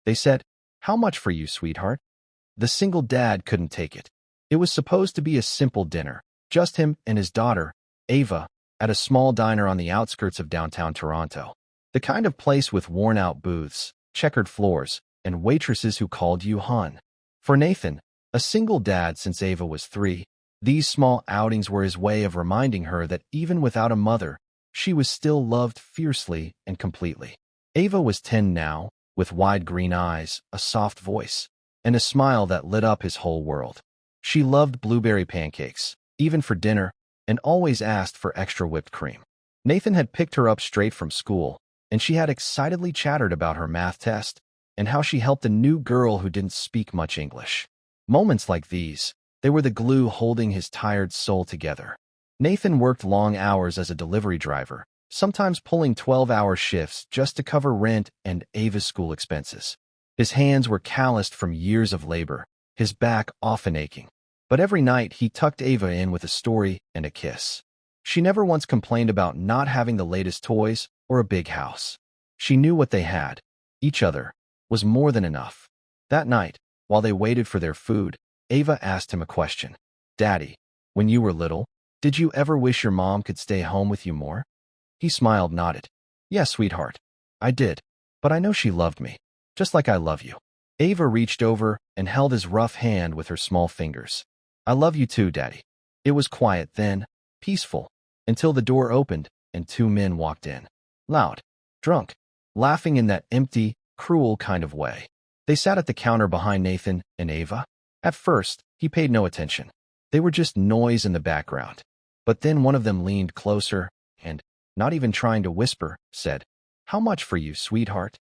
They said, "How much for you, sweetheart?" The single dad couldn't take it. It was supposed to be a simple dinner, just him and his daughter, Ava, at a small diner on the outskirts of downtown Toronto. The kind of place with worn-out booths, checkered floors, and waitresses who called you hon. For Nathan, a single dad since Ava was 3, these small outings were his way of reminding her that even without a mother, she was still loved fiercely and completely. Ava was 10 now, with wide green eyes, a soft voice, and a smile that lit up his whole world. She loved blueberry pancakes, even for dinner, and always asked for extra whipped cream. Nathan had picked her up straight from school, and she had excitedly chattered about her math test and how she helped a new girl who didn't speak much English. Moments like these, they were the glue holding his tired soul together. Nathan worked long hours as a delivery driver, sometimes pulling 12-hour shifts just to cover rent and Ava's school expenses. His hands were calloused from years of labor, his back often aching. But every night he tucked Ava in with a story and a kiss. She never once complained about not having the latest toys or a big house. She knew what they had, each other, was more than enough. That night, while they waited for their food, Ava asked him a question. "Daddy, when you were little, did you ever wish your mom could stay home with you more?" He smiled, nodded. "Yes, sweetheart. I did. But I know she loved me, just like I love you." Ava reached over and held his rough hand with her small fingers. "I love you too, Daddy." It was quiet then, peaceful, until the door opened and 2 men walked in. Loud, drunk, laughing in that empty, cruel kind of way. They sat at the counter behind Nathan and Ava. At first, he paid no attention. They were just noise in the background. But then one of them leaned closer and, not even trying to whisper, said, "How much for you, sweetheart?"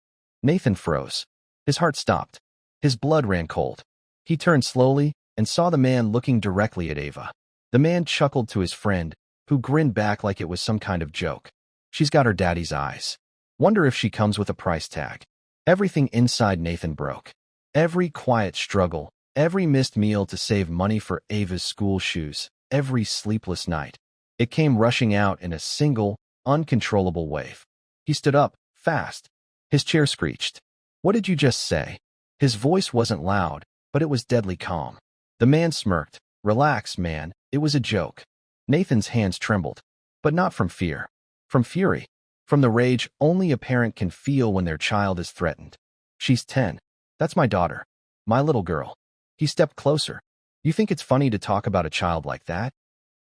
Nathan froze. His heart stopped. His blood ran cold. He turned slowly and saw the man looking directly at Ava. The man chuckled to his friend, who grinned back like it was some kind of joke. "She's got her daddy's eyes. Wonder if she comes with a price tag." Everything inside Nathan broke. Every quiet struggle, every missed meal to save money for Ava's school shoes, every sleepless night. It came rushing out in a single, uncontrollable wave. He stood up, fast. His chair screeched. "What did you just say?" His voice wasn't loud, but it was deadly calm. The man smirked. "Relax, man, it was a joke." Nathan's hands trembled. But not from fear. From fury. From the rage only a parent can feel when their child is threatened. "She's 10. That's my daughter. My little girl." He stepped closer. "You think it's funny to talk about a child like that?"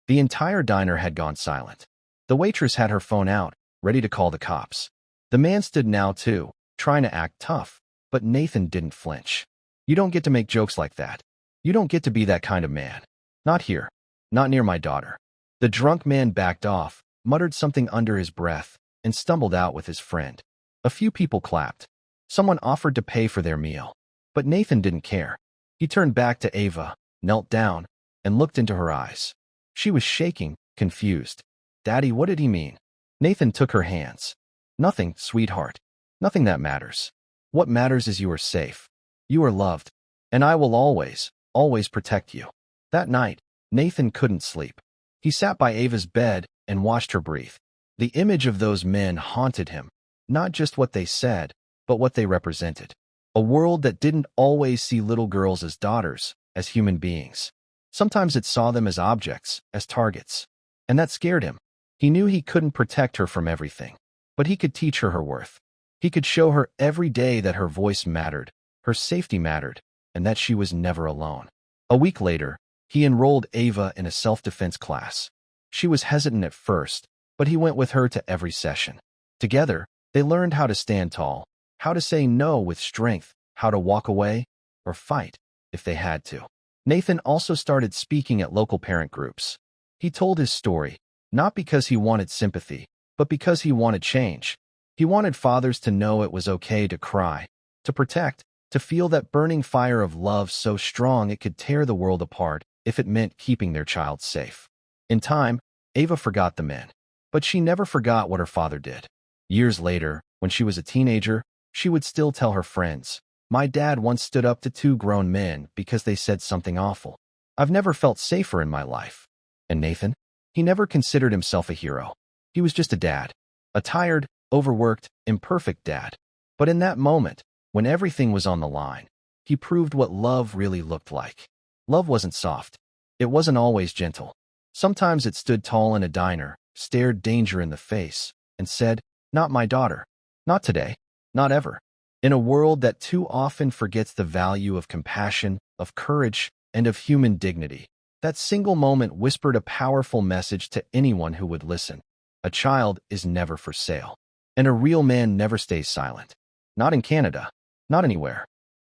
The entire diner had gone silent. The waitress had her phone out, ready to call the cops. The man stood now too, trying to act tough, but Nathan didn't flinch. "You don't get to make jokes like that. You don't get to be that kind of man. Not here. Not near my daughter." The drunk man backed off, muttered something under his breath, and stumbled out with his friend. A few people clapped. Someone offered to pay for their meal. But Nathan didn't care. He turned back to Ava, knelt down, and looked into her eyes. She was shaking, confused. "Daddy, what did he mean?" Nathan took her hands. "Nothing, sweetheart. Nothing that matters. What matters is you are safe. You are loved. And I will always, always protect you." That night, Nathan couldn't sleep. He sat by Ava's bed and watched her breathe. The image of those men haunted him, not just what they said, but what they represented. A world that didn't always see little girls as daughters, as human beings. Sometimes it saw them as objects, as targets. And that scared him. He knew he couldn't protect her from everything, but he could teach her her worth. He could show her every day that her voice mattered, her safety mattered, and that she was never alone. A week later, he enrolled Ava in a self-defense class. She was hesitant at first, but he went with her to every session. Together, they learned how to stand tall, how to say no with strength, how to walk away, or fight, if they had to. Nathan also started speaking at local parent groups. He told his story, not because he wanted sympathy, but because he wanted change. He wanted fathers to know it was okay to cry, to protect, to feel that burning fire of love so strong it could tear the world apart if it meant keeping their child safe. In time, Ava forgot the men. But she never forgot what her father did. Years later, when she was a teenager, she would still tell her friends, "My dad once stood up to 2 grown men because they said something awful. I've never felt safer in my life." And Nathan? He never considered himself a hero. He was just a dad. A tired, overworked, imperfect dad. But in that moment, When everything was on the line, he proved what love really looked like. Love wasn't soft. It wasn't always gentle. Sometimes it stood tall in a diner, stared danger in the face, and said, "Not my daughter. Not today. Not ever." In a world that too often forgets the value of compassion, of courage, and of human dignity, that single moment whispered a powerful message to anyone who would listen. A child is never for sale. And a real man never stays silent. Not in Canada. Not anywhere.